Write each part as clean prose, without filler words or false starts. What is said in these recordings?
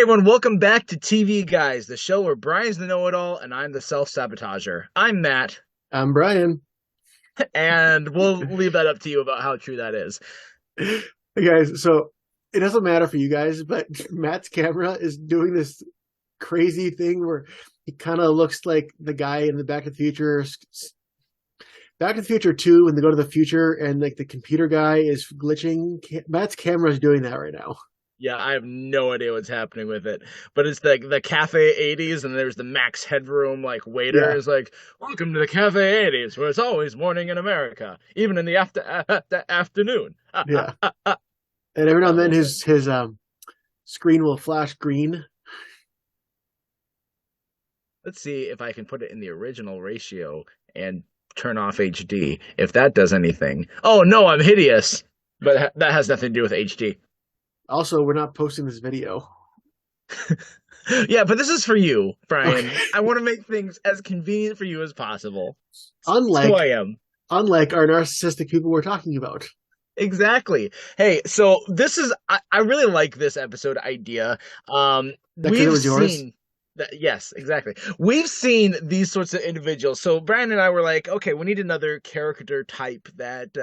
Everyone, welcome back to TV Guys, the show where Brian's the know-it-all and I'm the self-sabotager. I'm Matt, I'm Brian. and we'll leave that up to you about how true that is. Hey guys, so it doesn't matter for you guys, but Matt's camera is doing this crazy thing where he kind of looks like the guy in the Back to the Future 2 when they go to the future and like the computer guy is glitching. Matt's camera is doing that right now. Yeah, I have no idea what's happening with it, but it's the Cafe 80s, and there's the Max Headroom like waiter Yeah, is like, "Welcome to the Cafe 80s, where it's always morning in America, even in the afternoon." yeah. And every now and then his screen will flash green. Let's see if I can put it in the original ratio and turn off HD. If that does anything. Oh no, I'm hideous. But that has nothing to do with HD. Also, we're not posting this video. Yeah, but this is for you, Okay. Brian. I want to make things as convenient for you as possible. So Unlike I am. unlike our narcissistic people we're talking about. Exactly. Hey, so this is I really like this episode idea. That because it We've was yours. seen that, yes, exactly. We've seen these sorts of individuals. So Brian and I were like, okay, we need another character type that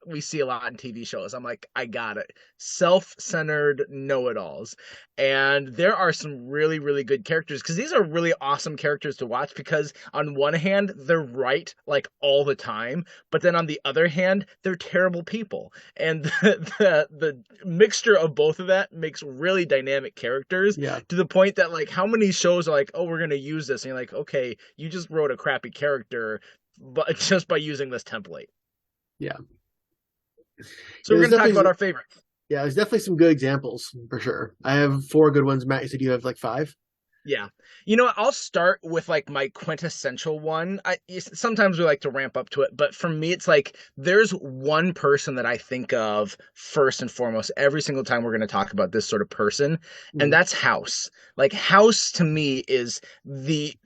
we see a lot in TV shows. I'm like, I got it. Self-centered know-it-alls. And there are some really, really good characters because these are really awesome characters to watch because on one hand, they're right like all the time, but then on the other hand, they're terrible people. And the mixture of both of that makes really dynamic characters Yeah, to the point that like how many shows are like, oh, we're gonna use this, and you're like, okay, you just wrote a crappy character, but just by using this template. yeah. So Yeah, we're there's gonna talk about definitely our favorites. yeah, there's definitely some good examples for sure. I have four good ones. Matt, you said you have like five. Yeah. You know, I'll start with like my quintessential one. Sometimes we like to ramp up to it, but for me it's like there's one person that I think of first and foremost every single time we're going to talk about this sort of person, and Mm, that's House. Like House to me is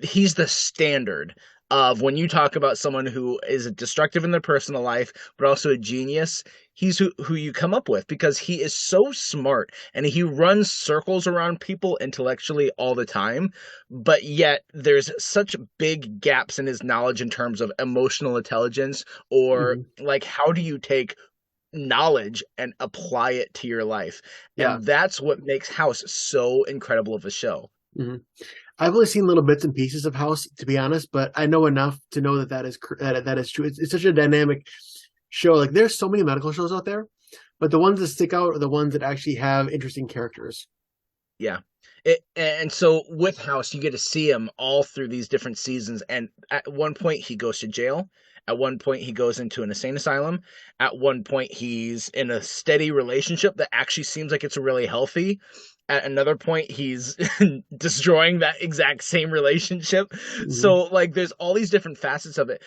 he's the standard of when you talk about someone who is destructive in their personal life but also a genius. He's who you come up with because he is so smart and he runs circles around people intellectually all the time, but yet there's such big gaps in his knowledge in terms of emotional intelligence or mhm. like how do you take knowledge and apply it to your life. Yeah. And that's what makes House so incredible of a show. Mhm. I've only seen little bits and pieces of House, to be honest, but I know enough to know that that is true. It's such a dynamic show. Like there's so many medical shows out there, but the ones that stick out are the ones that actually have interesting characters. Yeah. And so with House, you get to see him all through these different seasons. And at one point, he goes to jail. At one point, he goes into an insane asylum. At one point, he's in a steady relationship that actually seems like it's really healthy. At another point, he's destroying that exact same relationship. Hmm. So, like, there's all these different facets of it.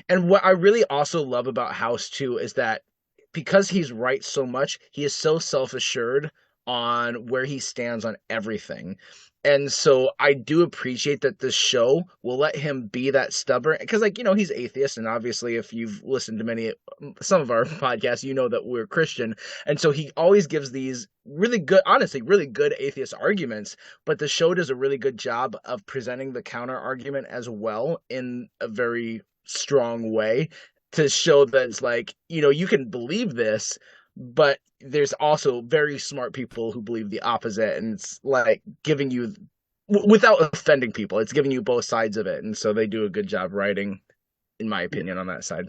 And what I really also love about House, too, is that because he's right so much, he is so self assured on where he stands on everything. And so I do appreciate that this show will let him be that stubborn because, like, he's atheist. And obviously, if you've listened to some of our podcasts, you know that we're Christian. And so he always gives these really good, honestly, really good atheist arguments. But the show does a really good job of presenting the counter argument as well in a very strong way to show that it's like, you can believe this, but there's also very smart people who believe the opposite, and it's like giving you without offending people, it's giving you both sides of it, and so they do a good job writing, in my Yeah, opinion, on that side.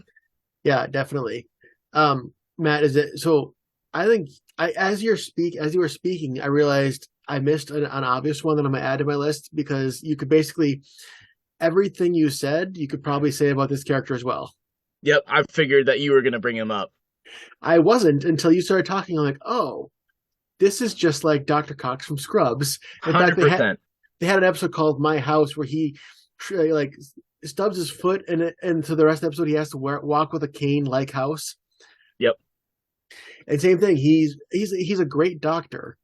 yeah, definitely. Matt, is it so? I think as you were speaking, I realized I missed an obvious one that I'm gonna add to my list because you could basically everything you said, you could probably say about this character as well. Yep, I figured that you were going to bring him up. I wasn't until you started talking. I'm like, oh, this is just like Dr. Cox from Scrubs. In fact, 100%. they had an episode called My House where he like stubs his foot, and so the rest of the episode he has to walk with a cane like House. Yep. And same thing, he's a great doctor,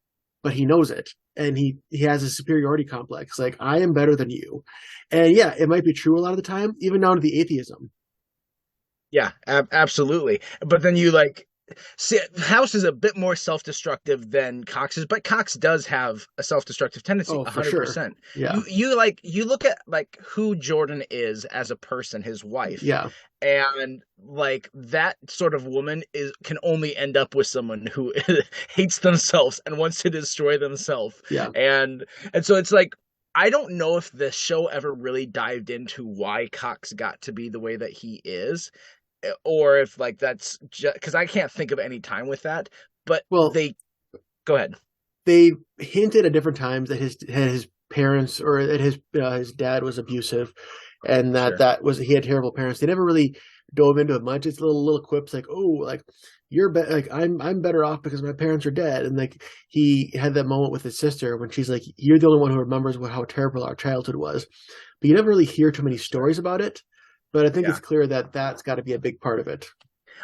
but he knows it, and he has a superiority complex. Like I am better than you, and yeah, it might be true a lot of the time, even down to the atheism. Yeah, absolutely. But then you like See, House is a bit more self-destructive than Cox is, but Cox does have a self-destructive tendency, Oh, for sure. 100%. Yeah. You look at like who Jordan is as a person, his wife, Yeah. and like that sort of woman is can only end up with someone who hates themselves and wants to destroy themselves. Yeah. And and so it's like I don't know if the show ever really dived into why Cox got to be the way that he is, or if like that's just because I can't think of any time with that. But Well, they go ahead. they hinted at different times that his parents or that his dad was abusive, and that Sure. that was he had terrible parents. They never really dove into it much. It's little quips like, "Oh, like like I'm better off because my parents are dead," and like he had that moment with his sister when she's like, "You're the only one who remembers how terrible our childhood was," but you never really hear too many Sure. stories about it. But I think it's Yeah. clear that that's got to be a big part of it.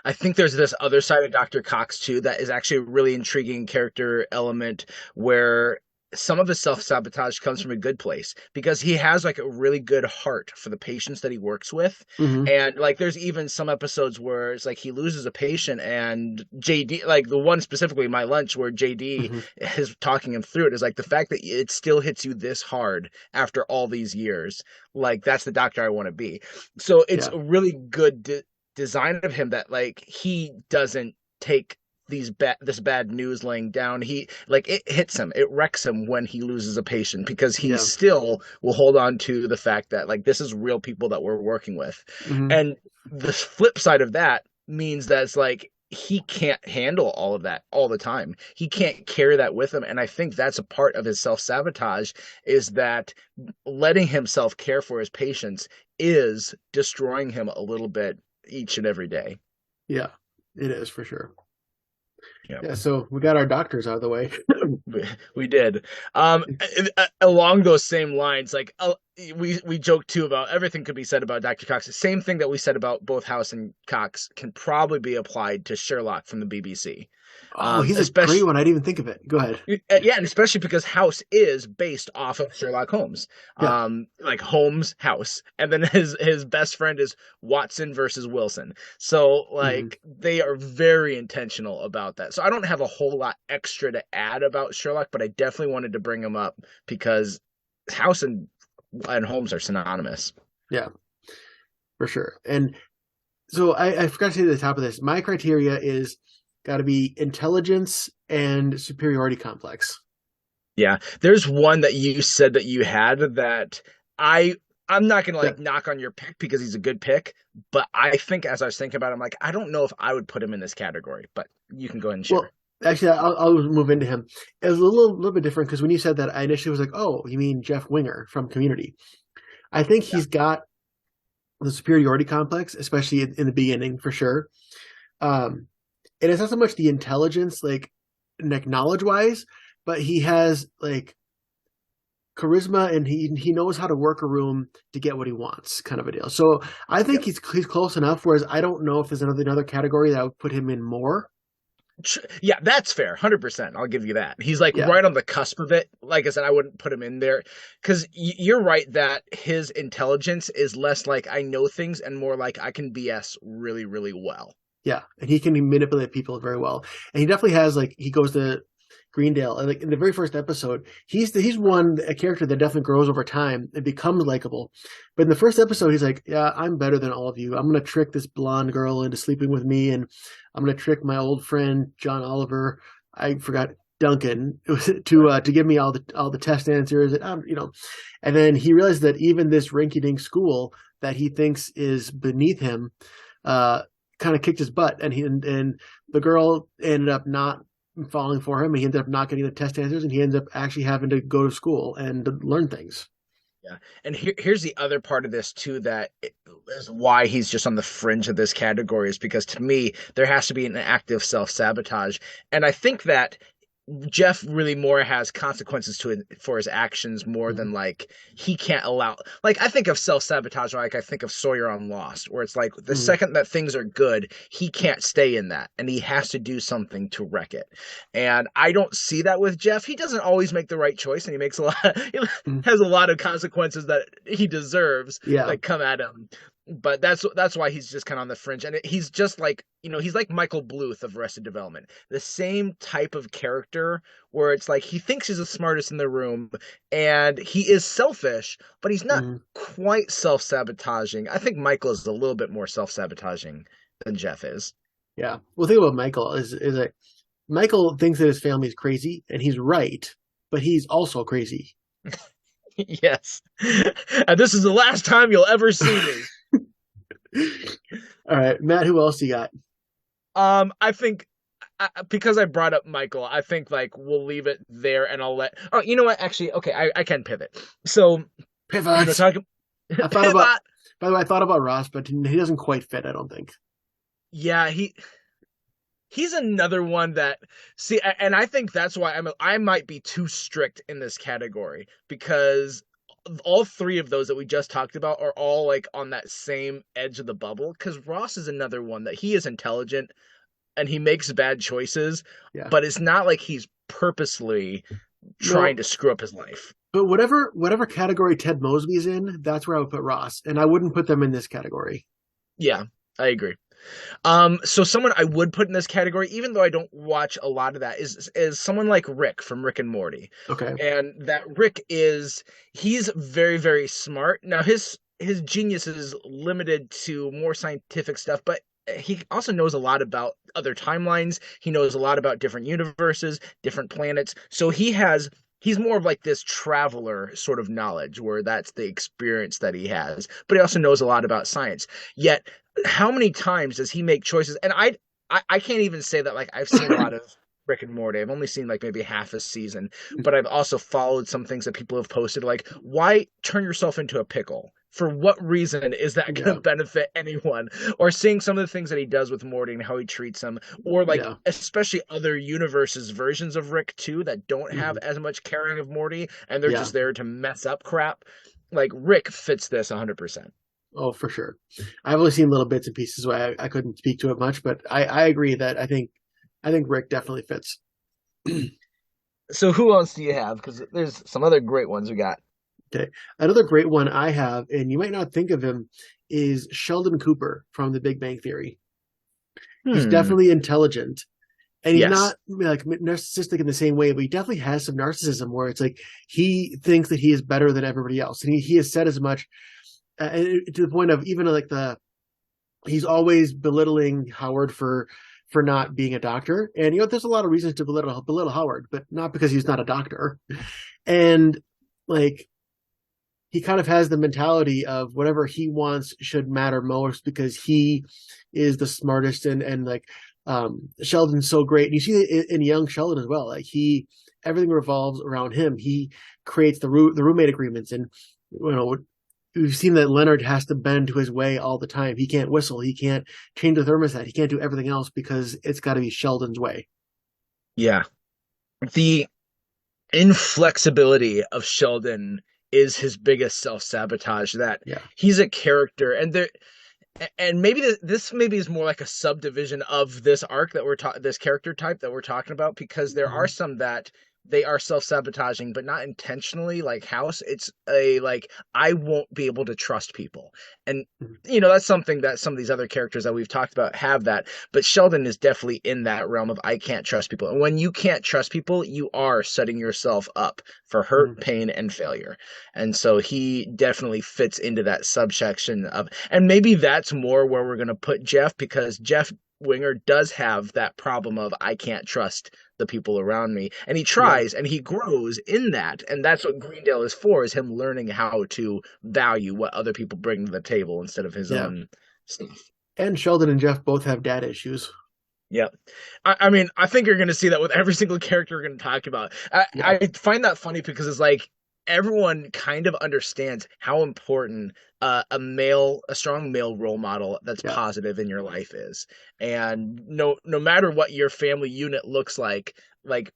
I think there's this other side of Dr. Cox too that is actually a really intriguing character element where some of his self-sabotage comes from a good place because he has like a really good heart for the patients that he works with. Hmm. And like there's even some episodes where it's like he loses a patient and JD, like the one specifically my lunch where JD Hmm. is talking him through it is like the fact that it still hits you this hard after all these years, like that's the doctor I want to be. So it's Yeah. a really good design of him that like he doesn't take this bad news laying down. He like it hits him, it wrecks him when he loses a patient because he Yeah. still will hold on to the fact that like this is real people that we're working with. Hmm. And the flip side of that means that it's like he can't handle all of that all the time. He can't carry that with him. And I think that's a part of his self sabotage is that letting himself care for his patients is destroying him a little bit each and every day. Yeah. It is for sure. Yeah, Yeah. So we got our doctors out of the way. we did. Along those same lines, like we joked too about everything could be said about Dr. Cox. The same thing that we said about both House and Cox can probably be applied to Sherlock from the BBC. Oh, he's a great Especially one. I didn't even think of it. Go ahead. Yeah, and especially because House is based off of Sherlock Holmes, Yeah. like Holmes' house, and then his best friend is Watson versus Wilson. So Hmm. like they are very intentional about that. So I don't have a whole lot extra to add about Sherlock, but I definitely wanted to bring him up because House and Holmes are synonymous. Yeah, for sure. And so I forgot to say at the top of this, my criteria is got to be intelligence and superiority complex. Yeah, there's one that you said that you had that I I'm not gonna Yeah. like knock on your pick because he's a good pick, but I think as I was thinking about it, I'm like, I don't know if I would put him in this category, but you can go ahead and share. Well, actually, I'll move into him. It was a little bit different because when you said that, I initially was like, oh, you mean Jeff Winger from Community? I think Yeah. he's got the superiority complex, especially in the beginning, for sure. Um, and it's not so much the intelligence, like knowledge wise, but he has like charisma and he knows how to work a room to get what he wants, kind of a deal. So I think Yep. he's close enough. Whereas I don't know if there's another category that I would put him in more. Yeah, that's fair. 100%. I'll give you that. He's like Yeah, right on the cusp of it. Like I said, I wouldn't put him in there because you're right that his intelligence is less like I know things and more like I can BS really, really well. yeah, and he can manipulate people very well. And he definitely has like he goes to Greendale, and like in the very first episode, he's one a character that definitely grows over time and becomes likable. But in the first episode, he's like, "Yeah, I'm better than all of you. I'm gonna trick this blonde girl into sleeping with me, and I'm gonna trick my old friend John Oliver. I forgot Duncan to give me all the test answers, and And then he realized that even this rinky-dink school that he thinks is beneath him, uh, kind of kicked his butt, and the girl ended up not falling for him. He ended up not getting the test answers, and he ends up actually having to go to school and learn things. Yeah. And here's the other part of this too that is why he's just on the fringe of this category is because to me there has to be an active self-sabotage. And I think that Jeff really more has consequences to it for his actions more Mhm. than like he can't allow. Like I think of self sabotage, like I think of Sawyer on Lost, where it's like the Mhm. second that things are good, he can't stay in that, and he has to do something to wreck it. And I don't see that with Jeff. He doesn't always make the right choice, and he makes a lot. He Mhm. has a lot of consequences that he deserves Yeah. that come at him. but that's why he's just kind of on the fringe, and he's just like, he's like Michael Bluth of Arrested Development, the same type of character where it's like he thinks he's the smartest in the room, and he is selfish, but he's not Mhm. quite self-sabotaging. I think Michael is a little bit more self-sabotaging than Jeff is. Yeah. Well, the thing about Michael is that Michael thinks that his family is crazy, and he's right, but he's also crazy. Yes. And this is the last time you'll ever see me. All right, Matt, who else you got? I think because I brought up Michael, I think like we'll leave it there, and I'll let. Oh, you know what? Actually, okay, I can pivot. So, Pivot. talking I thought about, pivot. by the way, I thought about Ross, but he doesn't quite fit, I don't think. Yeah, he's another one that, see, and I think that's why I might be too strict in this category, because all three of those that we just talked about are all like on that same edge of the bubble. Because Ross is another one that he is intelligent and he makes bad choices, Yeah. but it's not like he's purposely trying No, to screw up his life. but whatever category Ted Mosby's in, that's where I would put Ross, and I wouldn't put them in this category. Yeah, I agree. So someone I would put in this category, even though I don't watch a lot of that, is someone like Rick from Rick and Morty. Okay. And that Rick he's very, very smart. Now his genius is limited to more scientific stuff, but he also knows a lot about other timelines. He knows a lot about different universes, different planets. So he's more of like this traveler sort of knowledge where that's the experience that he has, but he also knows a lot about science. Yet how many times does he make choices? And I can't even say that like I've seen a lot of Rick and Morty. I've only seen like maybe half a season, but I've also followed some things that people have posted, like why turn yourself into a pickle? For what reason is that going Yeah. to benefit anyone? Or seeing some of the things that he does with Morty and how he treats them, or like Yeah. especially other universes versions of Rick too that don't have Mhm. as much caring of Morty and they're Yeah. just there to mess up crap. Like Rick fits this 100%. Oh, for sure. I've only seen little bits and pieces, so I couldn't speak to it much, but I agree that I think Rick definitely fits. So who else do you have? Because there's some other great ones we got. Okay. Another great one I have, and you might not think of him, is Sheldon Cooper from The Big Bang Theory. He's Hmm. definitely intelligent, and he's Yes. not like narcissistic in the same way, but he definitely has some narcissism where it's like he thinks that he is better than everybody else, and he has said as much, to the point of even like he's always belittling Howard for not being a doctor, and there's a lot of reasons to belittle Howard, but not because he's not a doctor, and like he kind of has the mentality of whatever he wants should matter most because he is the smartest and like Sheldon's so great. And you see it in young Sheldon as well. Like everything revolves around him. He creates the roommate agreements, and we've seen that Leonard has to bend to his way all the time. He can't whistle. He can't change the thermostat. He can't do everything else because it's got to be Sheldon's way. Yeah. The inflexibility of Sheldon is his biggest self-sabotage, that Yeah. he's a character, and maybe this maybe is more like a subdivision of this arc that this character type that we're talking about, because there are Mhm. some that they are self-sabotaging but not intentionally, like House. It's a like, I won't be able to trust people, and Mhm. that's something that some of these other characters that we've talked about have that, but Sheldon is definitely in that realm of I can't trust people, and when you can't trust people you are setting yourself up for hurt, Mhm. pain, and failure. And so he definitely fits into that subsection of, and maybe that's more where we're going to put Jeff, because Jeff Winger does have that problem of I can't trust the people around me. And he Yeah. tries and he grows in that. And that's what Greendale is for, is him learning how to value what other people bring to the table instead of his Yeah. own stuff. And Sheldon and Jeff both have dad issues. Yeah. I mean, I think you're going to see that with every single character we're going to talk about. Yeah. I find that funny because it's like everyone kind of understands how important a strong male role model that's Yeah. positive in your life is, and no matter what your family unit looks like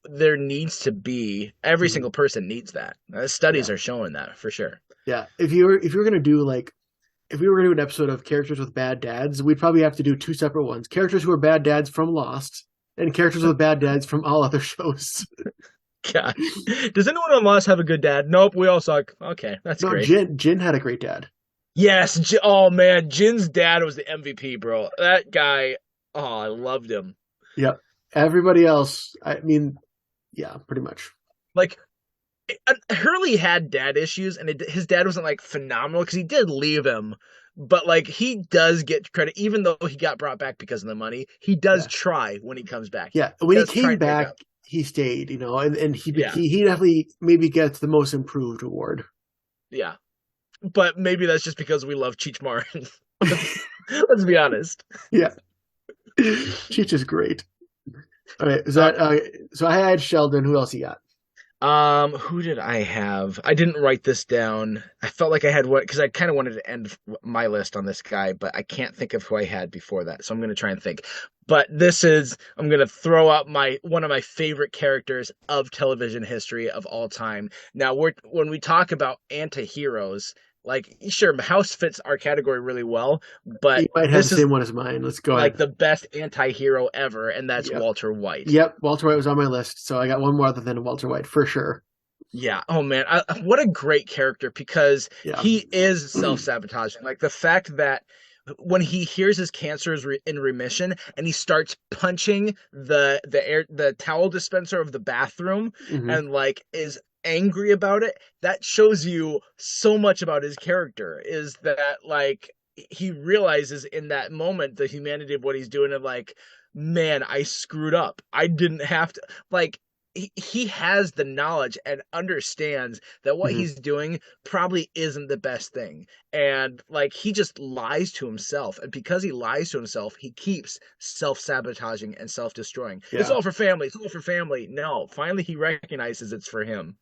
there needs to be, every Mhm. single person needs that. Studies Yeah. are showing that for sure. Yeah. If you were gonna do like if we were gonna do an episode of characters with bad dads, we'd probably have to do two separate ones. Characters who are bad dads from Lost and characters with bad dads from all other shows. God, does anyone on Lost have a good dad? Nope, we all suck. Okay, that's No, great. Jin had a great dad. Yes. Oh man, Jin's dad was the MVP, bro. That guy. Oh, I loved him. Yep. Everybody else, I mean, yeah, pretty much. Like Hurley had dad issues, and his dad wasn't like phenomenal because he did leave him. But like he does get credit, even though he got brought back because of the money. He does Yeah. try when he comes back. Yeah. He When he does try came and make back, up. he stayed, and Yeah, he definitely maybe gets the most improved award. yeah. But maybe that's just because we love Cheech Marin. Let's be honest. Yeah. Cheech is great. All right. Is Uh, that so I had Sheldon. Who else you got? who did I have? I didn't write this down. I felt like I had what because I kind of wanted to end my list on this guy, but I can't think of who I had before that. So I'm gonna try and think. But I'm gonna throw out my one of my favorite characters of television history of all time. Now when we talk about anti-heroes, like sure, House fits our category really well, but You might have the this is same one as mine. Let's go like ahead. the best anti-hero ever, and that's Yep. Walter White. Yep. Walter White was on my list, so I got one more other than Walter White for sure. Yeah. Oh man, what a great character because Yeah. he is self-sabotaging. Like the fact that when he hears his cancer is in remission and he starts punching the towel dispenser of the bathroom Hmm. and like is angry about it, that shows you so much about his character is that like he realizes in that moment the humanity of what he's doing and like man, I screwed up. I didn't have to like he has the knowledge and understands that what Hmm. he's doing probably isn't the best thing. And like he just lies to himself. And because he lies to himself, he keeps self sabotaging and self destroying. It's Yeah. all for family. It's all for family. No, finally he recognizes it's for him.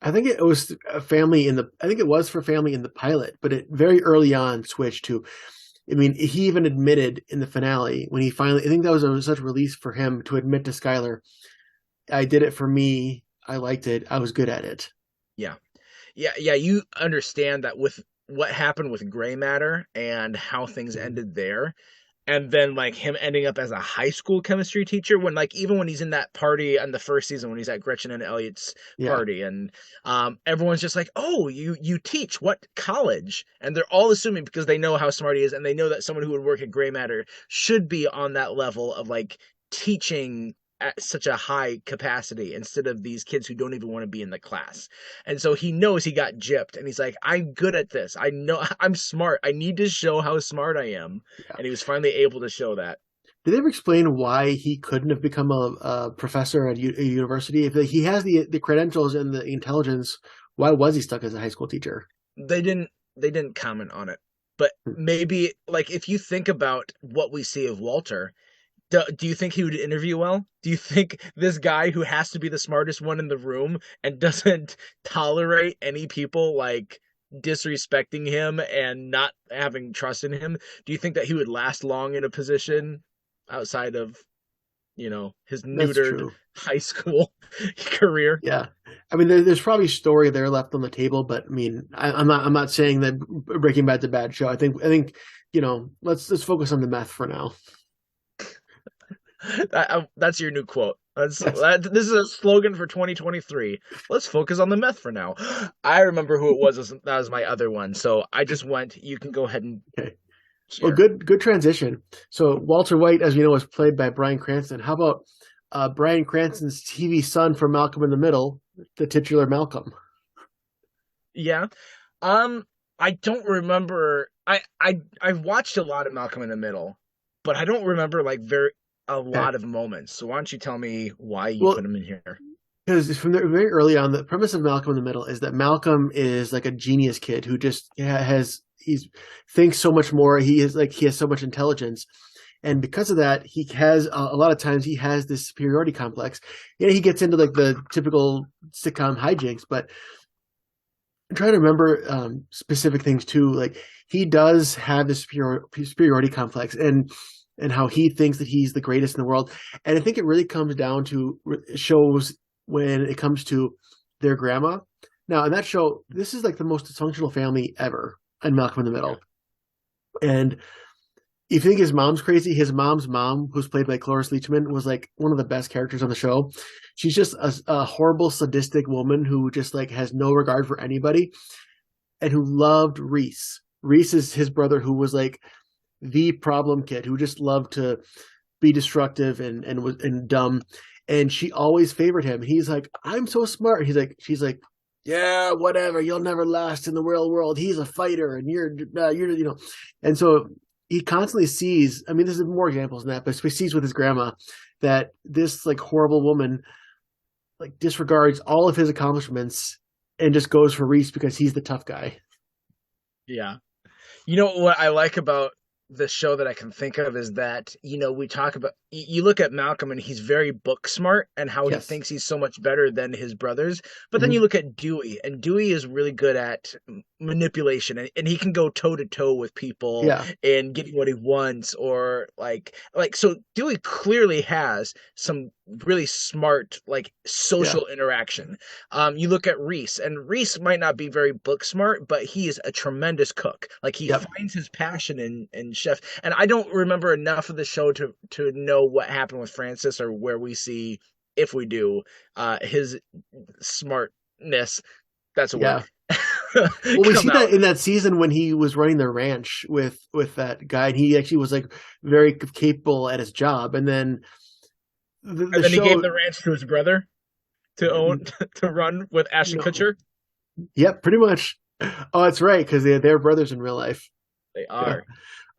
I think it was a family in the. I think it was for family in the pilot, but it very early on switched to. I mean, he even admitted in the finale when he finally. I think that was such a release for him to admit to Skylar, "I did it for me. I liked it. I was good at it." Yeah. Yeah, yeah, you understand that with what happened with gray matter and how things Mhm. ended there, and then like him ending up as a high school chemistry teacher when like even when he's in that party in the first season when he's at Gretchen and Elliot's Yeah. party and everyone's just like, "Oh, you teach what college?" And they're all assuming because they know how smart he is and they know that someone who would work at Gray Matter should be on that level of like teaching at such a high capacity instead of these kids who don't even want to be in the class. And so he knows he got gypped and he's like, I'm good at this. I know I'm smart. I need to show how smart I am. Yeah. And he was finally able to show that. Did they ever explain why he couldn't have become a professor at a university? If he has the credentials and the intelligence, why was he stuck as a high school teacher? They didn't comment on it. But maybe like if you think about what we see of Walter, do you think he would interview well? Do you think this guy who has to be the smartest one in the room and doesn't tolerate any people like disrespecting him and not having trust in him, do you think that he would last long in a position outside of, his That's neutered true. high school career? Yeah, I mean, there's probably story there left on the table, but I mean, I'm not saying that Breaking Bad's a bad show. I think, let's focus on the meth for now. That's your new quote. Yes. This is a slogan for 2023. Let's focus on the meth for now. I remember who it was. That was my other one. So I just went. You can go ahead and Okay. Well, share. good transition. So Walter White, as we know, was played by Bryan Cranston. How about Bryan Cranston's TV son from Malcolm in the Middle, the titular Malcolm? Yeah. Um. I don't remember. I've watched a lot of Malcolm in the Middle, but I don't remember like very a Okay. lot of moments. So why don't you tell me why you Well, put him in here? because from very early on, the premise of Malcolm in the Middle is that Malcolm is like a genius kid who just has he's thinks so much more. He has so much intelligence, and because of that, he has a lot of times he has this superiority complex. He gets into like the typical sitcom hijinks, but I'm trying to remember specific things too. Like he does have this superiority complex, and how he thinks that he's the greatest in the world. And I think it really comes down to shows when it comes to their grandma. Now, in that show, this is like the most dysfunctional family ever in Malcolm in the Yeah. Middle. And if you think his mom's crazy, his mom's mom, who's played by Cloris Leachman, was like one of the best characters on the show. She's just a horrible, sadistic woman who just like has no regard for anybody and who loved Reese. Reese is his brother who was like the problem kid who just loved to be destructive and dumb, and she always favored him. He's like, I'm so smart. She's like, yeah, whatever. You'll never last in the real world. He's a fighter, and you're. And so he constantly sees. I mean, there's more examples than that, but he sees with his grandma that this like horrible woman like disregards all of his accomplishments and just goes for Reese because he's the tough guy. Yeah. You know what I like about the show that I can think of is that, we talk about, you look at Malcolm and he's very book smart and how he Yes. thinks he's so much better than his brothers. But then you Mm-hmm. look at Dewey, and Dewey is really good at manipulation, and he can go toe to toe with people Yeah. and getting what he wants, or so Dewey clearly has some really smart, like, Yeah. social interaction. You look at Reese, and Reese might not be very book smart, but he is a tremendous cook. Like, he Yep. finds his passion in chef. And I don't remember enough of the show to know what happened with Francis, or where we see, if we do, his smartness. That's a word. Yeah. Well, we Come see that out. in that season when he was running the ranch with that guy, and he actually was like very capable at his job. And then And the then he gave show, the ranch to his brother to own, to run with Ashton no, Kutcher. yep, pretty much. Oh, that's right, because they're brothers in real life. They Yeah. are.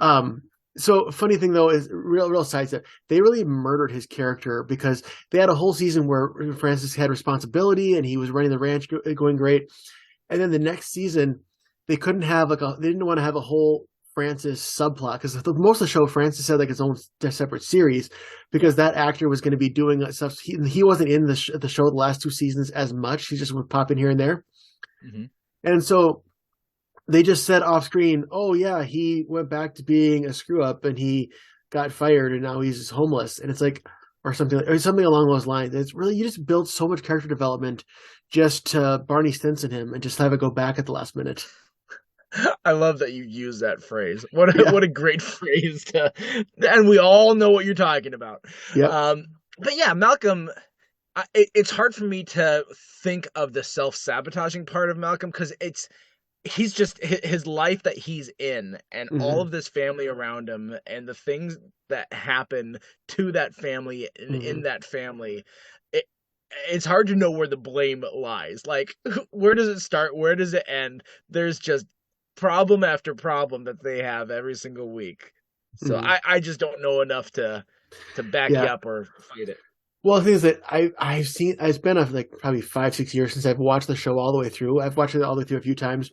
Um. So funny thing though is real side step. They really murdered his character because they had a whole season where Francis had responsibility and he was running the ranch going great. And then the next season, they couldn't have they didn't want to have a whole Francis subplot because most of the show Francis had like his own separate series Yeah. because that actor was going to be doing stuff. He wasn't in the show the last two seasons as much. He just would pop in here and there, Hmm. and so they just said off screen, "Oh yeah, he went back to being a screw up and he got fired and now he's homeless." And it's like, or something along those lines. It's really you just build so much character development just to Barney Stinson him and just have it go back at the last minute. I love that you use that phrase. What a, Yeah. what a great phrase to, and we all know what you're talking about. Yep. Um, but yeah, Malcolm, it's hard for me to think of the self-sabotaging part of Malcolm, because he's just his life that he's in, and all Hmm. of this family around him, and the things that happen to that family and in Hmm. that family. It, it's hard to know where the blame lies. Like, where does it start? Where does it end? There's just problem after problem that they have every single week. So Hmm. I just don't know enough to back you Yeah. up or fight it. Well, the thing is that I've seen it's been like probably 5 6 years since I've watched the show all the way through. I've watched it all the way through a few times,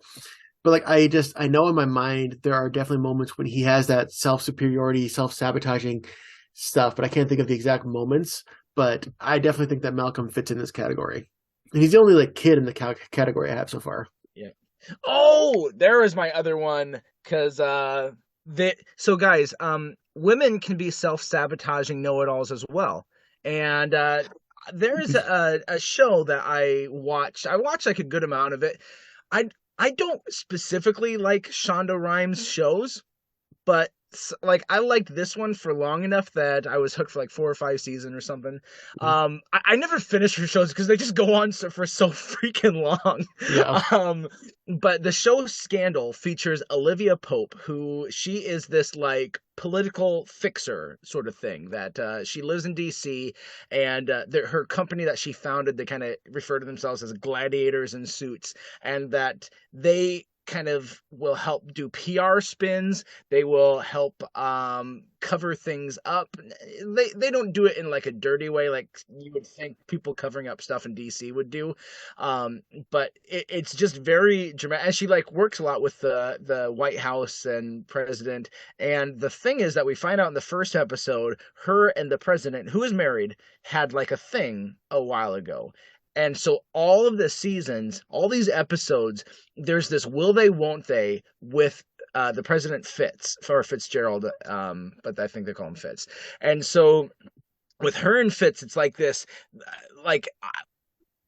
but like I know in my mind there are definitely moments when he has that self superiority, self sabotaging stuff, but I can't think of the exact moments. But I definitely think that Malcolm fits in this category, and he's the only like kid in the category I have so far. Yeah. Oh, there is my other one. Because so guys, women can be self-sabotaging know-it-alls as well. And there's a show that I watched like a good amount of it. I don't specifically like Shonda Rhimes shows, but like, I liked this one for long enough that I was hooked for like 4 or 5 seasons or something. I never finish her shows because they just go on for so freaking long. Yeah. Um, but the show Scandal features Olivia Pope, who she is this like political fixer sort of thing, that she lives in DC, and her company that she founded, they kind of refer to themselves as gladiators in suits, and that they kind of will help do PR spins. They will help cover things up. They don't do it in like a dirty way like you would think people covering up stuff in DC would do. Um, but it's just very dramatic. And she like works a lot with the White House and president. And the thing is that we find out in the first episode, her and the president, who is married, had like a thing a while ago. And so all of the seasons, all these episodes, there's this will they, won't they with the president Fitz, or Fitzgerald, but I think they call him Fitz. And so with her and Fitz, it's like this, like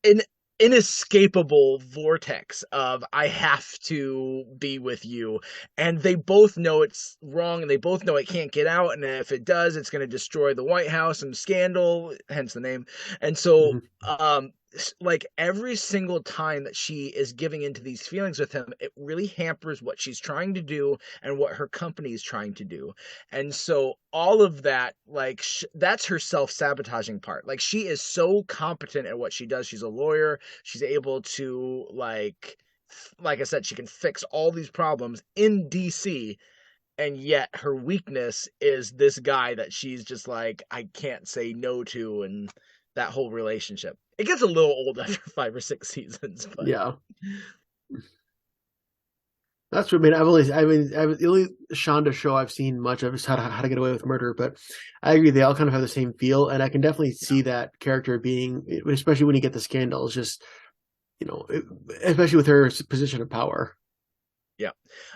an inescapable vortex of I have to be with you, and they both know it's wrong, and they both know it can't get out, and if it does, it's going to destroy the White House and scandal, hence the name. And so Mhm. like every single time that she is giving into these feelings with him, it really hampers what she's trying to do and what her company is trying to do. And so all of that, like that's her self-sabotaging part. Like she is so competent at what she does. She's a lawyer. She's able to like I said, she can fix all these problems in DC, and yet her weakness is this guy that she's just like, I can't say no to, and that whole relationship. It gets a little old after 5 or 6 seasons, but Yeah. That's what I mean. The only Shonda show I've seen much of is How to Get Away with Murder, but I agree they all kind of have the same feel, and I can definitely yeah, see that character being, especially when you get the scandals, just especially with her position of power. yeah.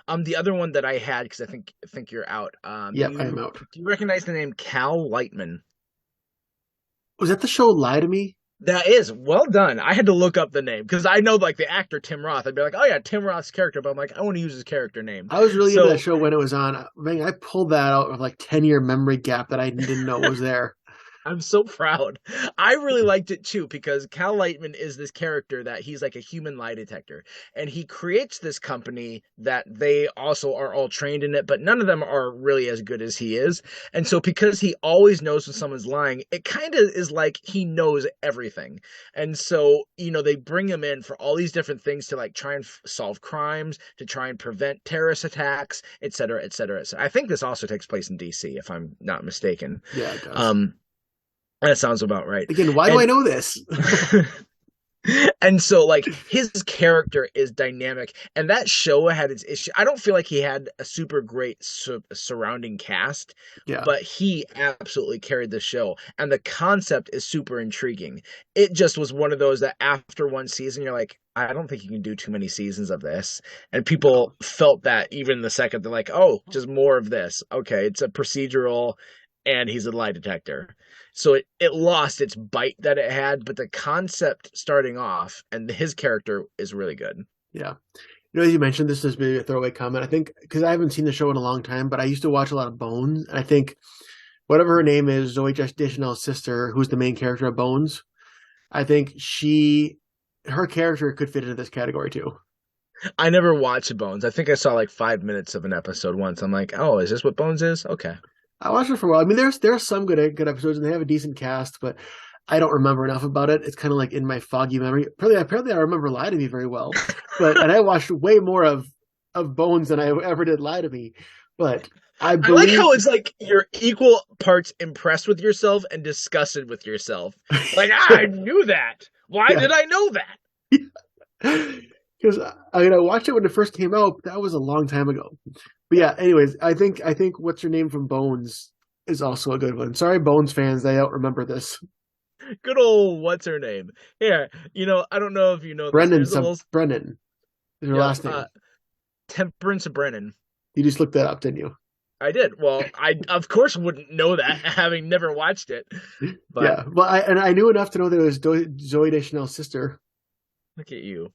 The other one that I had, because I think you're out. Yep, I am out. Do you recognize the name Cal Lightman? Was that the show Lie to Me? That is well done. I had to look up the name because I know like the actor Tim Roth. I'd be like, oh yeah, Tim Roth's character, but I'm like, I want to use his character name. I was really into that So show when it was on. Man, I pulled that out of like 10-year memory gap that I didn't know was there. I'm so proud. I really liked it too because Cal Lightman is this character that he's like a human lie detector. And he creates this company that they also are all trained in it, but none of them are really as good as he is. And so because he always knows when someone's lying, it kind of is like he knows everything. And so, they bring him in for all these different things to like try and solve crimes, to try and prevent terrorist attacks, et cetera, et cetera, et cetera. I think this also takes place in DC, if I'm not mistaken. Yeah, it does. That sounds about right. Again, why do I And know this? and so like his character is dynamic, and that show had its issue. I don't feel like he had a super great surrounding cast, Yeah. but he absolutely carried the show, and the concept is super intriguing. It just was one of those that after one season you're like, I don't think you can do too many seasons of this. And No. people felt that even the second they're like, oh, just more of this. Okay, it's a procedural and he's a lie detector. So it lost its bite that it had, but the concept starting off and his character is really good. Yeah. As you mentioned, this is maybe a throwaway comment. I think because I haven't seen the show in a long time, but I used to watch a lot of Bones, and I think whatever her name is, Zoe Deschanel's sister, who's the main character of Bones, I think her character could fit into this category too. I never watched Bones. I think I saw like 5 minutes of an episode once. I'm like, oh, is this what Bones is? Okay. I watched it for a while. I mean, there's some good episodes, and they have a decent cast, but I don't remember enough about it. It's kind of like in my foggy memory. Apparently, I remember Lie to Me very well, and I watched way more of Bones than I ever did Lie to Me. But I I like believe, how it's like you're equal parts impressed with yourself and disgusted with yourself. Like, I knew that. Why yeah, did I know that? because I watched it when it first came out. But that was a long time ago. But yeah, anyways, I think what's her name from Bones is also a good one. Sorry, Bones fans, I don't remember this. Good old what's her name? Here, I don't know if you know this. There's a little Brennan is her yeah, last name. Temperance Brennan. You just looked that up, didn't you? I did. Well, I of course wouldn't know that having never watched it. But Yeah, well, I knew enough to know that it was Zoe Deschanel's sister. look at you.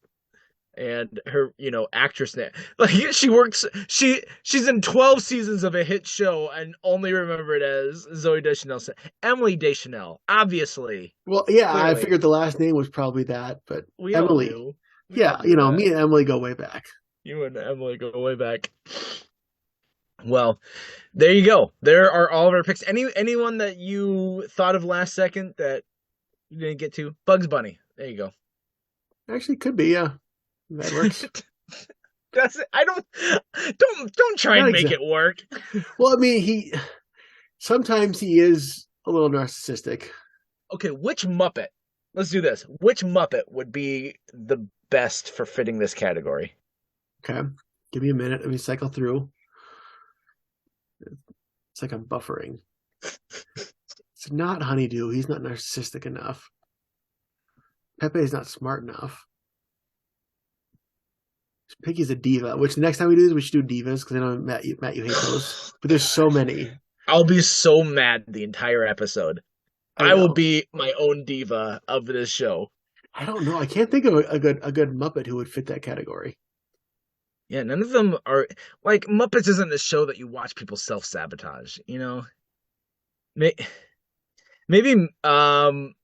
And her, actress name. Like she works she's in 12 seasons of a hit show and only remembered as Zoe Deschanel. Emily Deschanel, obviously. Well, yeah, I Clearly. figured the last name was probably that, but We all Emily. knew. We all Yeah, knew that. me and Emily go way back. You and Emily go way back. Well, there you go. There are all of our picks. Anyone that you thought of last second that you didn't get to? Bugs Bunny. There you go. Actually, could be, yeah. That works. That's it. I don't try Not and make exactly. it work. Well, I mean, sometimes he is a little narcissistic. Okay, which Muppet? Let's do this. Which Muppet would be the best for fitting this category? Okay, give me a minute. Let me cycle through. It's like I'm buffering. It's not Honeydew. He's not narcissistic enough. Pepe is not smart enough. Piggy's a diva. Which the next time we do this, we should do divas because I know Matt, you hate those. But there's so many. I'll be so mad the entire episode. I I will know. be my own diva of this show. I don't know. I can't think of a good Muppet who would fit that category. Yeah, none of them are like Muppets isn't a show that you watch people self-sabotage. May- Maybe um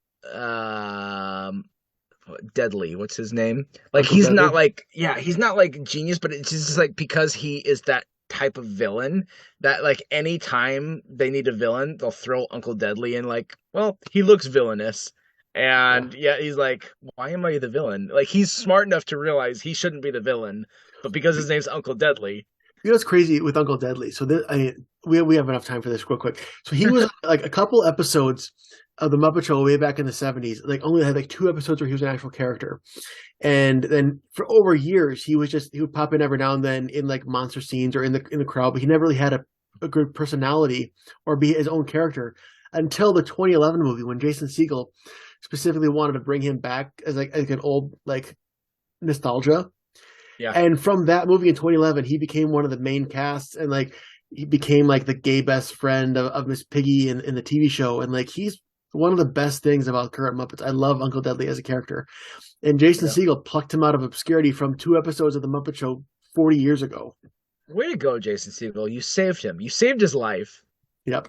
Deadly. What's his name? Like Uncle he's not Deadly. like yeah, he's not like genius, but it's just like because he is that type of villain that like anytime they need a villain, they'll throw Uncle Deadly in like, well, he looks villainous. Yeah. And yeah, he's like, why am I the villain? Like he's smart enough to realize he shouldn't be the villain, but because his name's Uncle Deadly. You know what's crazy with Uncle Deadly? So we have enough time for this real quick. So he was like a couple episodes of the Muppet Show way back in the '70s. Like only had like two episodes where he was an actual character, and then for over years he would pop in every now and then in like monster scenes or in the crowd, but he never really had a good personality or be his own character until the 2011 movie when Jason Segel specifically wanted to bring him back as like an old like nostalgia. Yeah. And from that movie in 2011, he became one of the main casts, and like he became like the gay best friend of Miss Piggy in the TV show. And like he's one of the best things about current Muppets. I love Uncle Deadly as a character. And Jason Yeah. Segel plucked him out of obscurity from two episodes of the Muppet Show 40 years ago. Way to go, Jason Segel. You saved him. You saved his life. Yep.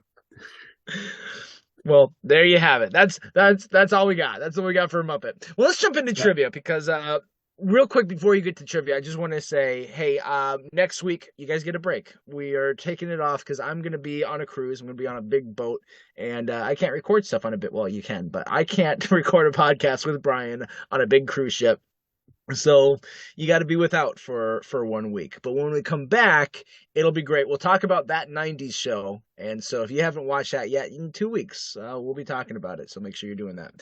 Well, there you have it. That's all we got. That's all we got for a Muppet. Well, let's jump into Yep. trivia because real quick before you get to trivia, I just want to say, hey, next week you guys get a break. We are taking it off because I'm gonna be on a cruise. I'm gonna be on a big boat, and I can't record stuff on a bit. Well, you can, but I can't record a podcast with Brian on a big cruise ship. So you got to be without for 1 week. But when we come back, it'll be great. We'll talk about that 90s show. And so if you haven't watched that yet, in 2 weeks, we'll be talking about it. So make sure you're doing that.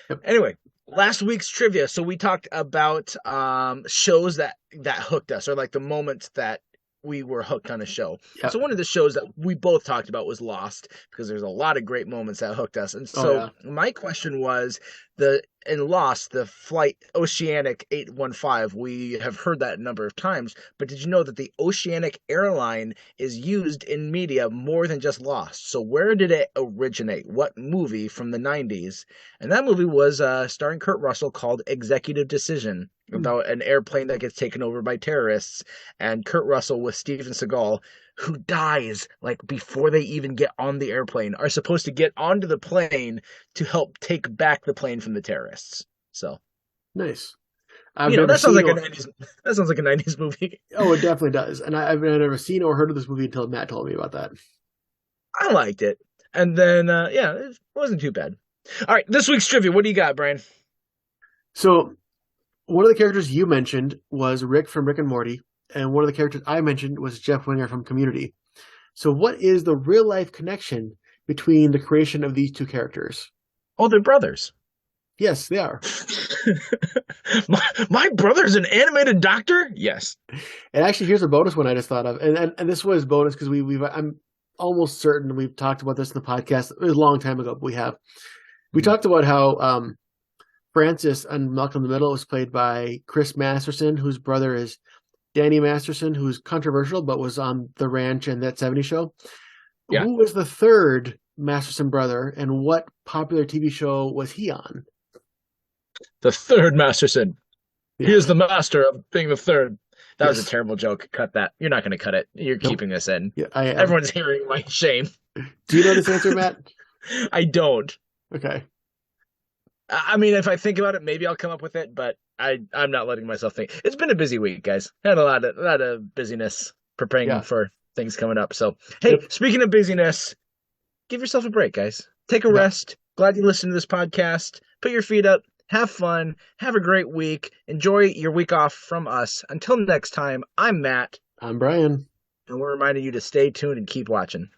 Yep. Anyway, last week's trivia. So we talked about shows that hooked us, or like the moments that we were hooked on a show. Yep. So one of the shows that we both talked about was Lost, because there's a lot of great moments that hooked us. And Oh so yeah. my question was, the in Lost, the flight Oceanic 815, we have heard that a number of times, but did you know that the Oceanic airline is used in media more than just Lost? So where did it originate? What movie from the 90s? And that movie was starring Kurt Russell, called Executive Decision, Hmm. about an airplane that gets taken over by terrorists, and Kurt Russell with Steven Seagal, who dies like before they even get on the airplane, are supposed to get onto the plane to help take back the plane from the terrorists. So, Nice. I've never that sounds seen like a or 90s, that sounds like a 90s movie. oh, it definitely does. And I've never seen or heard of this movie until Matt told me about that. I liked it. And then yeah, it wasn't too bad. All right, this week's trivia. What do you got, Brian? So one of the characters you mentioned was Rick from Rick and Morty, and one of the characters I mentioned was Jeff Winger from Community. So, what is the real life connection between the creation of these two characters? Oh, they're brothers. Yes, they are. my brother's an animated doctor? Yes. And actually, here's a bonus one I just thought of, and this was bonus because we've I'm almost certain we've talked about this in the podcast. It was a long time ago, but we Mhm. talked about how Francis on Malcolm in the Middle was played by Chris Masterson, whose brother is Danny Masterson, who's controversial but was on The Ranch and That 70 Show. Yeah. Who was the third Masterson brother, and what popular TV show was he on? The third Masterson. Yeah. He is the master of being the third. That was a Yes. terrible joke. Cut that. You're not going to cut it. You're Nope. keeping this in. Yeah, I am. Everyone's hearing my shame. Do you know this answer, Matt? I don't. Okay. I mean, if I think about it, maybe I'll come up with it, but I'm not letting myself think. It's been a busy week, guys. Had a lot of busyness preparing Yeah. for things coming up. So, hey, Yep. speaking of busyness, give yourself a break, guys. Take a Yeah. rest. Glad you listened to this podcast. Put your feet up. Have fun. Have a great week. Enjoy your week off from us. Until next time, I'm Matt, I'm Brian. and we're reminding you to stay tuned and keep watching.